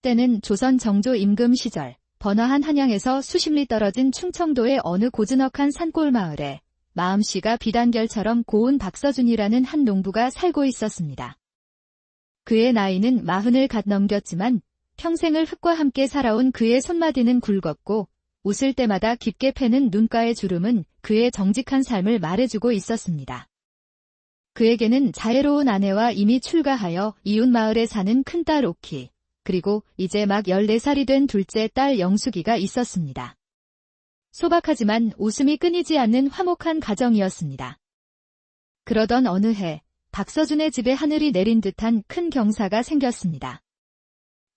때는 조선 정조 임금 시절 번화한 한양에서 수십 리 떨어진 충청도의 어느 고즈넉한 산골 마을에 마음씨가 비단결처럼 고운 박서준이라는 한 농부가 살고 있었습니다. 그의 나이는 40을 갓 넘겼지만 평생을 흙과 함께 살아온 그의 손마디는 굵었고 웃을 때마다 깊게 패는 눈가의 주름은 그의 정직한 삶을 말해주고 있었습니다. 그에게는 자애로운 아내와 이미 출가하여 이웃 마을에 사는 큰딸 옥희, 그리고 이제 막 14살이 된 둘째 딸 영숙이가 있었습니다. 소박하지만 웃음이 끊이지 않는 화목한 가정이었습니다. 그러던 어느 해, 박서준의 집에 하늘이 내린 듯한 큰 경사가 생겼습니다.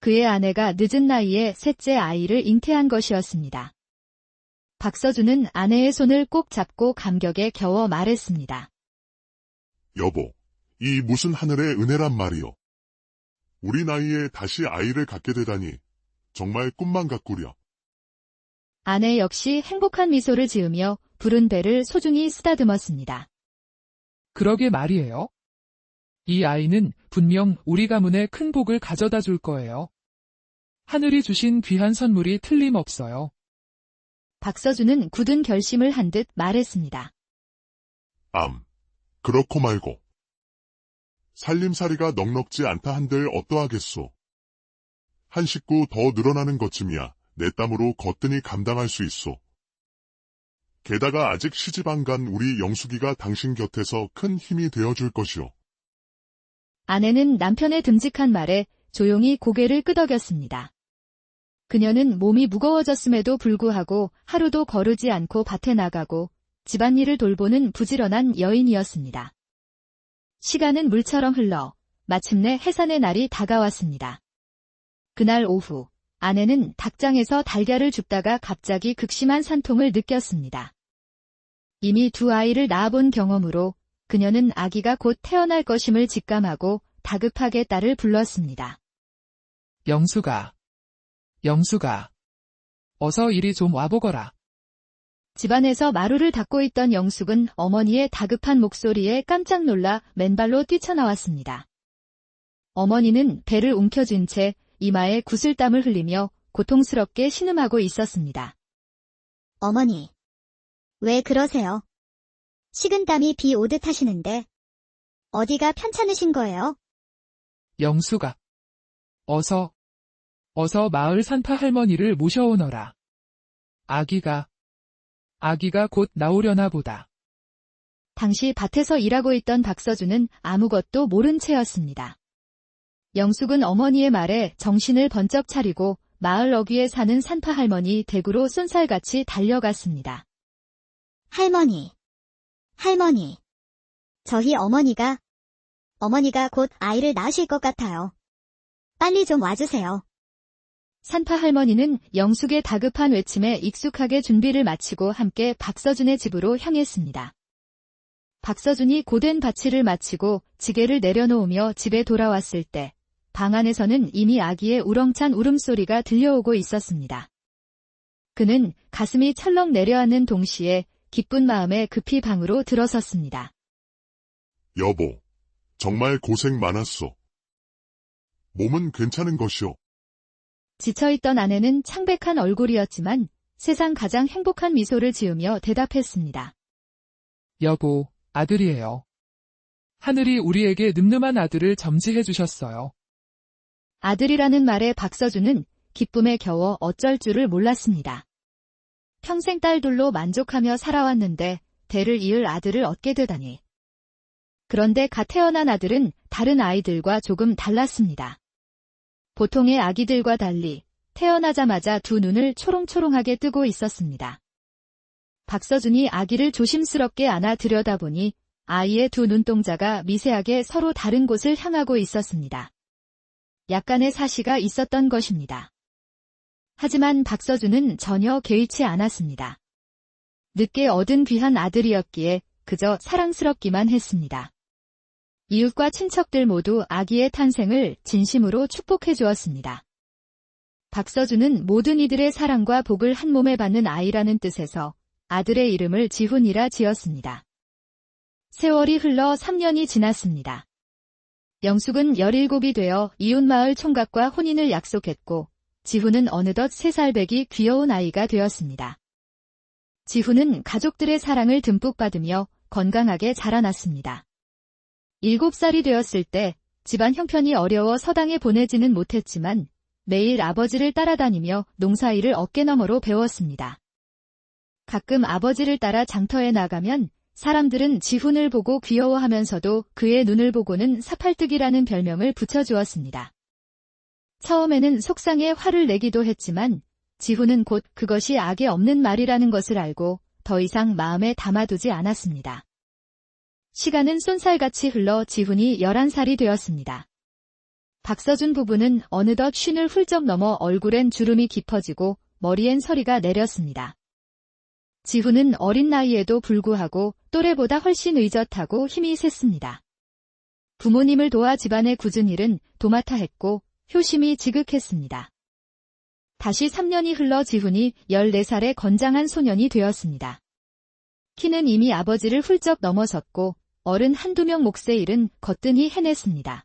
그의 아내가 늦은 나이에 셋째 아이를 잉태한 것이었습니다. 박서준은 아내의 손을 꼭 잡고 감격에 겨워 말했습니다. 여보, 이 무슨 하늘의 은혜란 말이요. 우리 나이에 다시 아이를 갖게 되다니 정말 꿈만 같구려. 아내 역시 행복한 미소를 지으며 부른 배를 소중히 쓰다듬었습니다. 그러게 말이에요. 이 아이는 분명 우리 가문에 큰 복을 가져다 줄 거예요. 하늘이 주신 귀한 선물이 틀림없어요. 박서준은 굳은 결심을 한 듯 말했습니다. 그렇고 말고. 살림살이가 넉넉지 않다 한들 어떠하겠소. 한 식구 더 늘어나는 것쯤이야 내 땀으로 거뜬히 감당할 수 있소. 게다가 아직 시집 안 간 우리 영숙이가 당신 곁에서 큰 힘이 되어줄 것이오. 아내는 남편의 듬직한 말에 조용히 고개를 끄덕였습니다. 그녀는 몸이 무거워졌음에도 불구하고 하루도 거르지 않고 밭에 나가고 집안일을 돌보는 부지런한 여인이었습니다. 시간은 물처럼 흘러 마침내 해산의 날이 다가왔습니다. 그날 오후, 아내는 닭장에서 달걀을 줍다가 갑자기 극심한 산통을 느꼈습니다. 이미 두 아이를 낳아본 경험으로 그녀는 아기가 곧 태어날 것임을 직감하고 다급하게 딸을 불렀습니다. 영숙아, 어서 이리 좀 와보거라. 집안에서 마루를 닦고 있던 영숙은 어머니의 다급한 목소리에 깜짝 놀라 맨발로 뛰쳐나왔습니다. 어머니는 배를 움켜쥔 채 이마에 구슬땀을 흘리며 고통스럽게 신음하고 있었습니다. 어머니, 왜 그러세요? 식은땀이 비 오듯 하시는데 어디가 편찮으신 거예요? 영숙아, 어서 마을 산파 할머니를 모셔오너라. 아기가 곧 나오려나 보다. 당시 밭에서 일하고 있던 박서준은 아무것도 모른 채였습니다. 영숙은 어머니의 말에 정신을 번쩍 차리고 마을 어귀에 사는 산파 할머니 댁으로 쏜살같이 달려갔습니다. 할머니, 저희 어머니가 곧 아이를 낳으실 것 같아요. 빨리 좀 와주세요. 산파 할머니는 영숙의 다급한 외침에 익숙하게 준비를 마치고 함께 박서준의 집으로 향했습니다. 박서준이 고된 바치를 마치고 지게를 내려놓으며 집에 돌아왔을 때 방 안에서는 이미 아기의 우렁찬 울음소리가 들려오고 있었습니다. 그는 가슴이 철렁 내려앉는 동시에 기쁜 마음에 급히 방으로 들어섰습니다. 여보, 정말 고생 많았소. 몸은 괜찮은 것이오. 지쳐있던 아내는 창백한 얼굴이었지만 세상 가장 행복한 미소를 지으며 대답했습니다. 여보, 아들이에요. 하늘이 우리에게 늠름한 아들을 점지해 주셨어요. 아들이라는 말에 박서준은 기쁨에 겨워 어쩔 줄을 몰랐습니다. 평생 딸 둘로 만족하며 살아왔는데 대를 이을 아들을 얻게 되다니. 그런데 갓 태어난 아들은 다른 아이들과 조금 달랐습니다. 보통의 아기들과 달리 태어나자마자 두 눈을 초롱초롱하게 뜨고 있었습니다. 박서준이 아기를 조심스럽게 안아 들여다보니 아이의 두 눈동자가 미세하게 서로 다른 곳을 향하고 있었습니다. 약간의 사시가 있었던 것입니다. 하지만 박서준은 전혀 개의치 않았습니다. 늦게 얻은 귀한 아들이었기에 그저 사랑스럽기만 했습니다. 이웃과 친척들 모두 아기의 탄생을 진심으로 축복해 주었습니다. 박서준은 모든 이들의 사랑과 복을 한 몸에 받는 아이라는 뜻에서 아들의 이름을 지훈이라 지었습니다. 세월이 흘러 3년이 지났습니다. 영숙은 17이 되어 이웃마을 총각과 혼인을 약속했고 지훈은 어느덧 3살배기 귀여운 아이가 되었습니다. 지훈은 가족들의 사랑을 듬뿍 받으며 건강하게 자라났습니다. 7살이 되었을 때 집안 형편이 어려워 서당에 보내지는 못했지만 매일 아버지를 따라다니며 농사일을 어깨너머로 배웠습니다. 가끔 아버지를 따라 장터에 나가면 사람들은 지훈을 보고 귀여워하면서도 그의 눈을 보고는 사팔뜨기라는 별명을 붙여주었습니다. 처음에는 속상해 화를 내기도 했지만 지훈은 곧 그것이 악에 없는 말이라는 것을 알고 더 이상 마음에 담아두지 않았습니다. 시간은 쏜살같이 흘러 지훈이 11살이 되었습니다. 박서준 부부는 어느덧 50을 훌쩍 넘어 얼굴엔 주름이 깊어지고 머리엔 서리가 내렸습니다. 지훈은 어린 나이에도 불구하고 또래보다 훨씬 의젓하고 힘이 셌습니다. 부모님을 도와 집안의 굳은 일은 도맡아 했고 효심이 지극했습니다. 다시 3년이 흘러 지훈이 14살의 건장한 소년이 되었습니다. 키는 이미 아버지를 훌쩍 넘어섰고 어른 한두 명 몫의 일은 거뜬히 해냈습니다.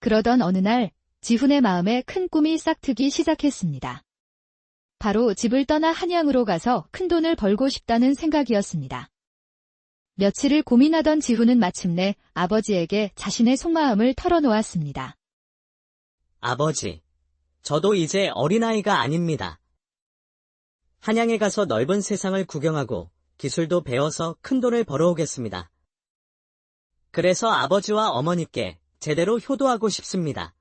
그러던 어느 날 지훈의 마음에 큰 꿈이 싹트기 시작했습니다. 바로 집을 떠나 한양으로 가서 큰돈을 벌고 싶다는 생각이었습니다. 며칠을 고민하던 지훈은 마침내 아버지에게 자신의 속마음을 털어놓았습니다. 아버지, 저도 이제 어린아이가 아닙니다. 한양에 가서 넓은 세상을 구경하고 기술도 배워서 큰돈을 벌어오겠습니다. 그래서 아버지와 어머니께 제대로 효도하고 싶습니다.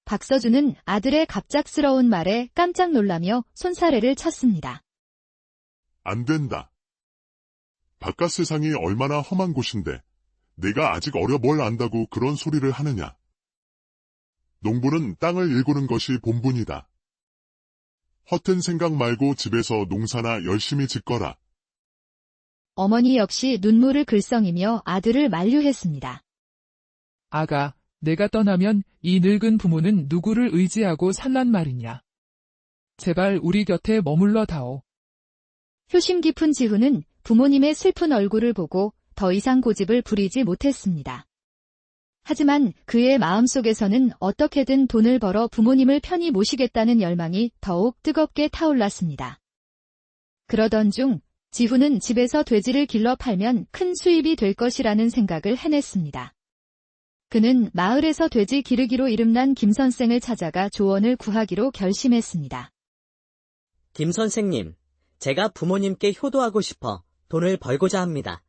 박서준은 아들의 갑작스러운 말에 깜짝 놀라며 손사래를 쳤습니다. 안 된다. 바깥 세상이 얼마나 험한 곳인데 내가 아직 어려 뭘 안다고 그런 소리를 하느냐. 농부는 땅을 일구는 것이 본분이다. 허튼 생각 말고 집에서 농사나 열심히 짓거라. 어머니 역시 눈물을 글썽이며 아들을 만류했습니다. 아가, 내가 떠나면 이 늙은 부모는 누구를 의지하고 살란 말이냐. 제발 우리 곁에 머물러 다오. 효심 깊은 지훈은 부모님의 슬픈 얼굴을 보고 더 이상 고집을 부리지 못했습니다. 하지만 그의 마음속에서는 어떻게든 돈을 벌어 부모님을 편히 모시겠다는 열망이 더욱 뜨겁게 타올랐습니다. 그러던 중 지훈은 집에서 돼지를 길러 팔면 큰 수입이 될 것이라는 생각을 해냈습니다. 그는 마을에서 돼지 기르기로 이름난 김 선생을 찾아가 조언을 구하기로 결심했습니다. 김 선생님, 제가 부모님께 효도하고 싶어 돈을 벌고자 합니다.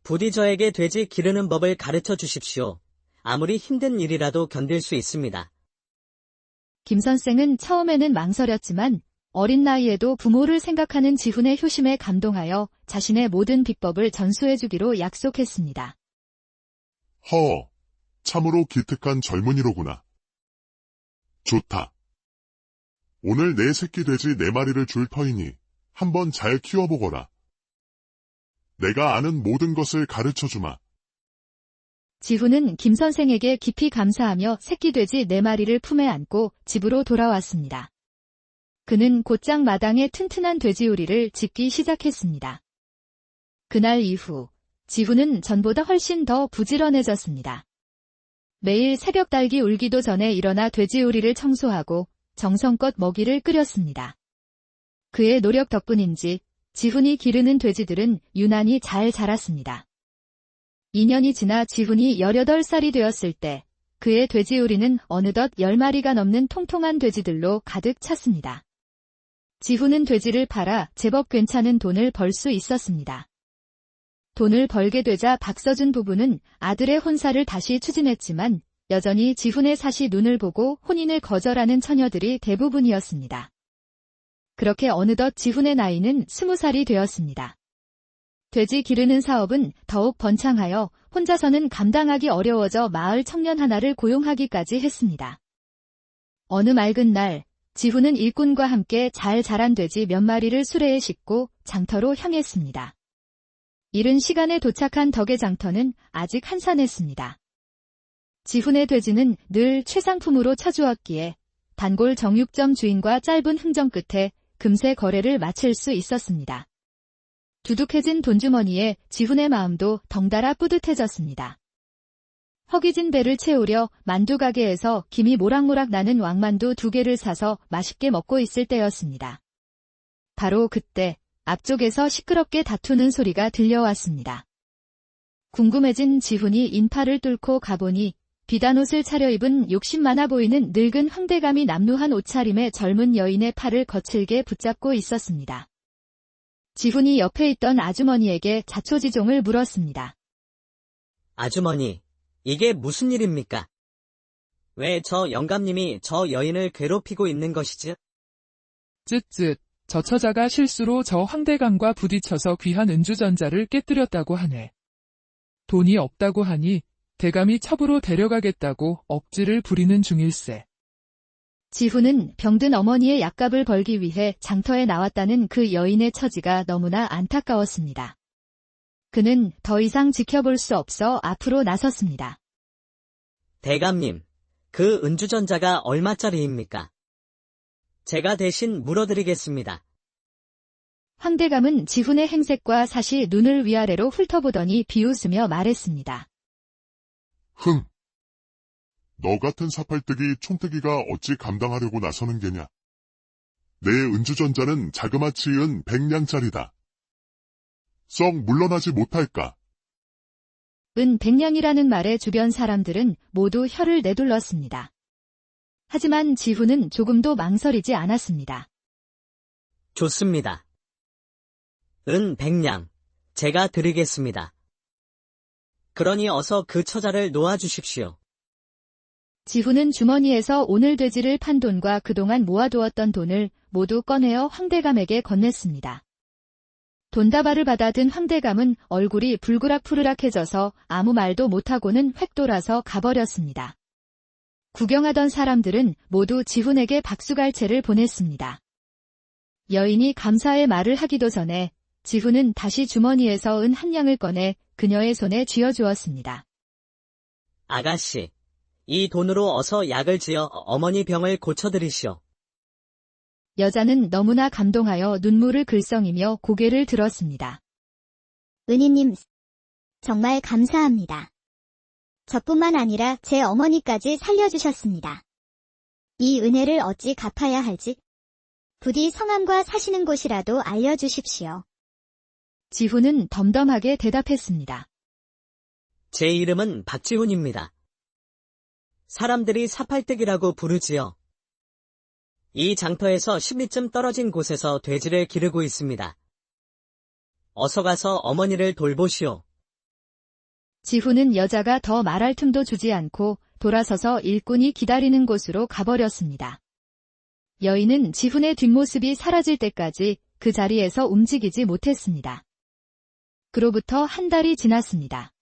부디 저에게 돼지 기르는 법을 가르쳐 주십시오. 아무리 힘든 일이라도 견딜 수 있습니다. 김 선생은 처음에는 망설였지만 어린 나이에도 부모를 생각하는 지훈의 효심에 감동하여 자신의 모든 비법을 전수해주기로 약속했습니다. 참으로 기특한 젊은이로구나. 좋다. 오늘 내 새끼 돼지 4마리를 줄 터이니 한번 잘 키워보거라. 내가 아는 모든 것을 가르쳐주마. 지훈은 김 선생에게 깊이 감사하며 새끼 돼지 4마리를 품에 안고 집으로 돌아왔습니다. 그는 곧장 마당에 튼튼한 돼지우리를 짓기 시작했습니다. 그날 이후 지훈은 전보다 훨씬 더 부지런해졌습니다. 매일 새벽 닭이 울기도 전에 일어나 돼지우리를 청소하고 정성껏 먹이를 끓였습니다. 그의 노력 덕분인지 지훈이 기르는 돼지들은 유난히 잘 자랐습니다. 2년이 지나 지훈이 18살이 되었을 때 그의 돼지우리는 어느덧 10마리가 넘는 통통한 돼지들로 가득 찼습니다. 지훈은 돼지를 팔아 제법 괜찮은 돈을 벌 수 있었습니다. 돈을 벌게 되자 박서준 부부는 아들의 혼사를 다시 추진했지만 여전히 지훈의 사시 눈을 보고 혼인을 거절하는 처녀들이 대부분이었습니다. 그렇게 어느덧 지훈의 나이는 20살이 되었습니다. 돼지 기르는 사업은 더욱 번창하여 혼자서는 감당하기 어려워져 마을 청년 하나를 고용하기까지 했습니다. 어느 맑은 날 지훈은 일꾼과 함께 잘 자란 돼지 몇 마리를 수레에 싣고 장터로 향했습니다. 이른 시간에 도착한 덕의 장터는 아직 한산했습니다. 지훈의 돼지는 늘 최상품으로 쳐주었기에 단골 정육점 주인과 짧은 흥정 끝에 금세 거래를 마칠 수 있었습니다. 두둑해진 돈주머니에 지훈의 마음도 덩달아 뿌듯해졌습니다. 허기진 배를 채우려 만두 가게에서 김이 모락모락 나는 왕만두 2개를 사서 맛있게 먹고 있을 때였습니다. 바로 그때 앞쪽에서 시끄럽게 다투는 소리가 들려왔습니다. 궁금해진 지훈이 인파를 뚫고 가보니 비단옷을 차려입은 욕심 많아 보이는 늙은 황대감이 남루한 옷차림의 젊은 여인의 팔을 거칠게 붙잡고 있었습니다. 지훈이 옆에 있던 아주머니에게 자초지종을 물었습니다. 아주머니, 이게 무슨 일입니까? 왜 저 영감님이 저 여인을 괴롭히고 있는 것이지? 쯧쯧, 저 처자가 실수로 저 황대감과 부딪혀서 귀한 은주전자를 깨뜨렸다고 하네. 돈이 없다고 하니 대감이 첩으로 데려가겠다고 억지를 부리는 중일세. 지훈은 병든 어머니의 약값을 벌기 위해 장터에 나왔다는 그 여인의 처지가 너무나 안타까웠습니다. 그는 더 이상 지켜볼 수 없어 앞으로 나섰습니다. 대감님, 그 은주전자가 얼마짜리입니까? 제가 대신 물어드리겠습니다. 황대감은 지훈의 행색과 사시 눈을 위아래로 훑어보더니 비웃으며 말했습니다. 흥! 너 같은 사팔뜨기 총태기가 어찌 감당하려고 나서는 게냐? 내 은주전자는 자그마치 은 100냥짜리다. 썩 물러나지 못할까? 은 100냥이라는 말에 주변 사람들은 모두 혀를 내둘렀습니다. 하지만 지훈은 조금도 망설이지 않았습니다. 좋습니다. 은 100냥, 제가 드리겠습니다. 그러니 어서 그 처자를 놓아주십시오. 지훈은 주머니에서 오늘 돼지를 판 돈과 그동안 모아두었던 돈을 모두 꺼내어 황대감에게 건넸습니다. 돈다발을 받아든 황대감은 얼굴이 불그락푸르락해져서 아무 말도 못하고는 획 돌아서 가버렸습니다. 구경하던 사람들은 모두 지훈에게 박수갈채를 보냈습니다. 여인이 감사의 말을 하기도 전에 지훈은 다시 주머니에서 은 1냥을 꺼내 그녀의 손에 쥐어주었습니다. 아가씨, 이 돈으로 어서 약을 지어 어머니 병을 고쳐드리시오. 여자는 너무나 감동하여 눈물을 글썽이며 고개를 들었습니다. 은희님, 정말 감사합니다. 저뿐만 아니라 제 어머니까지 살려주셨습니다. 이 은혜를 어찌 갚아야 할지 부디 성함과 사시는 곳이라도 알려주십시오. 지훈은 덤덤하게 대답했습니다. 제 이름은 박지훈입니다. 사람들이 사팔뜨기라고 부르지요. 이 장터에서 10리쯤 떨어진 곳에서 돼지를 기르고 있습니다. 어서 가서 어머니를 돌보시오. 지훈은 여자가 더 말할 틈도 주지 않고 돌아서서 일꾼이 기다리는 곳으로 가버렸습니다. 여인은 지훈의 뒷모습이 사라질 때까지 그 자리에서 움직이지 못했습니다. 그로부터 한 달이 지났습니다.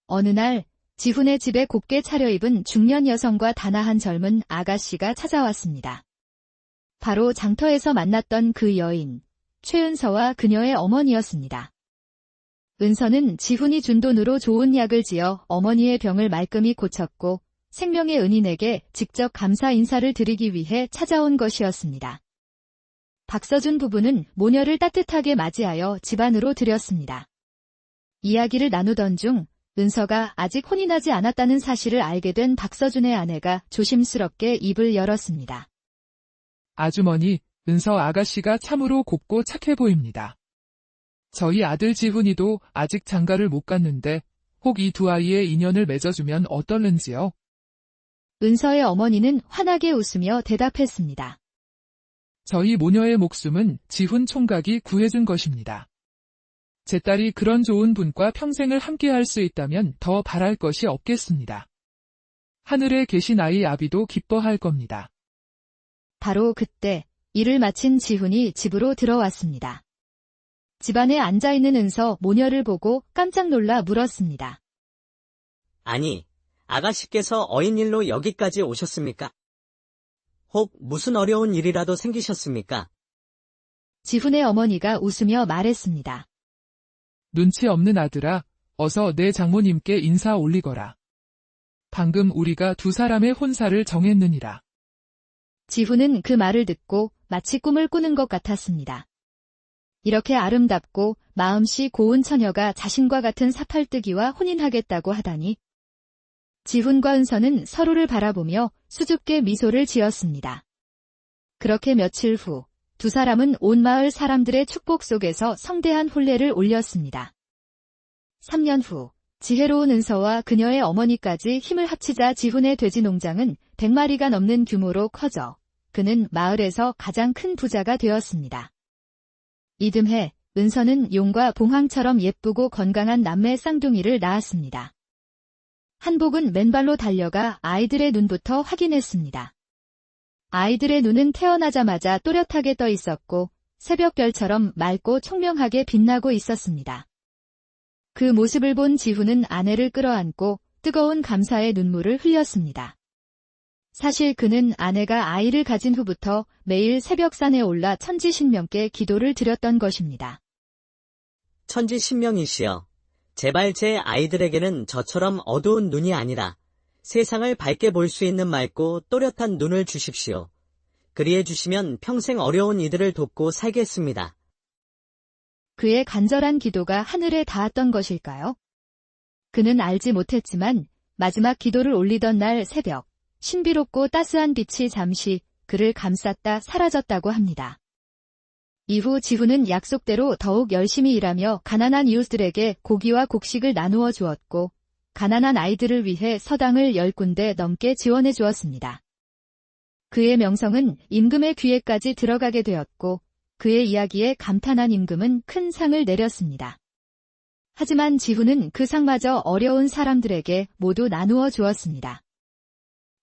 어느 날 지훈의 집에 곱게 차려입은 중년 여성과 다나한 젊은 아가씨가 찾아왔습니다. 바로 장터에서 만났던 그 여인, 최은서와 그녀의 어머니였습니다. 은서는 지훈이 준 돈으로 좋은 약을 지어 어머니의 병을 말끔히 고쳤고 생명의 은인에게 직접 감사 인사를 드리기 위해 찾아온 것이었습니다. 박서준 부부는 모녀를 따뜻하게 맞이하여 집 안으로 들였습니다. 이야기를 나누던 중 은서가 아직 혼이 나지 않았다는 사실을 알게 된 박서준의 아내가 조심스럽게 입을 열었습니다. 아주머니, 은서 아가씨가 참으로 곱고 착해 보입니다. 저희 아들 지훈이도 아직 장가를 못 갔는데 혹 이 두 아이의 인연을 맺어주면 어떨는지요? 은서의 어머니는 환하게 웃으며 대답했습니다. 저희 모녀의 목숨은 지훈 총각이 구해준 것입니다. 제 딸이 그런 좋은 분과 평생을 함께할 수 있다면 더 바랄 것이 없겠습니다. 하늘에 계신 아이 아비도 기뻐할 겁니다. 바로 그때 일을 마친 지훈이 집으로 들어왔습니다. 집안에 앉아있는 은서 모녀를 보고 깜짝 놀라 물었습니다. 아니, 아가씨께서 어인일로 여기까지 오셨습니까? 혹 무슨 어려운 일이라도 생기셨습니까? 지훈의 어머니가 웃으며 말했습니다. 눈치 없는 아들아, 어서 내 장모님께 인사 올리거라. 방금 우리가 두 사람의 혼사를 정했느니라. 지훈은 그 말을 듣고 마치 꿈을 꾸는 것 같았습니다. 이렇게 아름답고 마음씨 고운 처녀가 자신과 같은 사팔뜨기와 혼인하겠다고 하다니 지훈과 은서는 서로를 바라보며 수줍게 미소를 지었습니다. 그렇게 며칠 후, 두 사람은 온 마을 사람들의 축복 속에서 성대한 혼례를 올렸습니다. 3년 후, 지혜로운 은서와 그녀의 어머니까지 힘을 합치자 지훈의 돼지 농장은 100마리가 넘는 규모로 커져 그는 마을에서 가장 큰 부자가 되었습니다. 이듬해 은서는 용과 봉황처럼 예쁘고 건강한 남매 쌍둥이를 낳았습니다. 한복은 맨발로 달려가 아이들의 눈부터 확인했습니다. 아이들의 눈은 태어나자마자 또렷하게 떠 있었고 새벽별처럼 맑고 총명하게 빛나고 있었습니다. 그 모습을 본 지훈은 아내를 끌어안고 뜨거운 감사의 눈물을 흘렸습니다. 사실 그는 아내가 아이를 가진 후부터 매일 새벽산에 올라 천지신명께 기도를 드렸던 것입니다. 천지신명이시여, 제발 제 아이들에게는 저처럼 어두운 눈이 아니라 세상을 밝게 볼 수 있는 맑고 또렷한 눈을 주십시오. 그리해 주시면 평생 어려운 이들을 돕고 살겠습니다. 그의 간절한 기도가 하늘에 닿았던 것일까요? 그는 알지 못했지만 마지막 기도를 올리던 날 새벽, 신비롭고 따스한 빛이 잠시 그를 감쌌다 사라졌다고 합니다. 이후 지훈은 약속대로 더욱 열심히 일하며 가난한 이웃들에게 고기와 곡식을 나누어 주었고 가난한 아이들을 위해 서당을 10군데 넘게 지원해 주었습니다. 그의 명성은 임금의 귀에까지 들어가게 되었고 그의 이야기에 감탄한 임금은 큰 상을 내렸습니다. 하지만 지훈은 그 상마저 어려운 사람들에게 모두 나누어 주었습니다.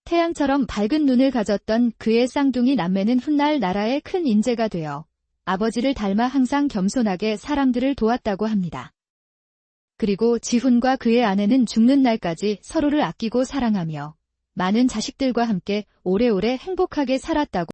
태양처럼 밝은 눈을 가졌던 그의 쌍둥이 남매는 훗날 나라의 큰 인재가 되어 아버지를 닮아 항상 겸손하게 사람들을 도왔다고 합니다. 그리고 지훈과 그의 아내는 죽는 날까지 서로를 아끼고 사랑하며 많은 자식들과 함께 오래오래 행복하게 살았다고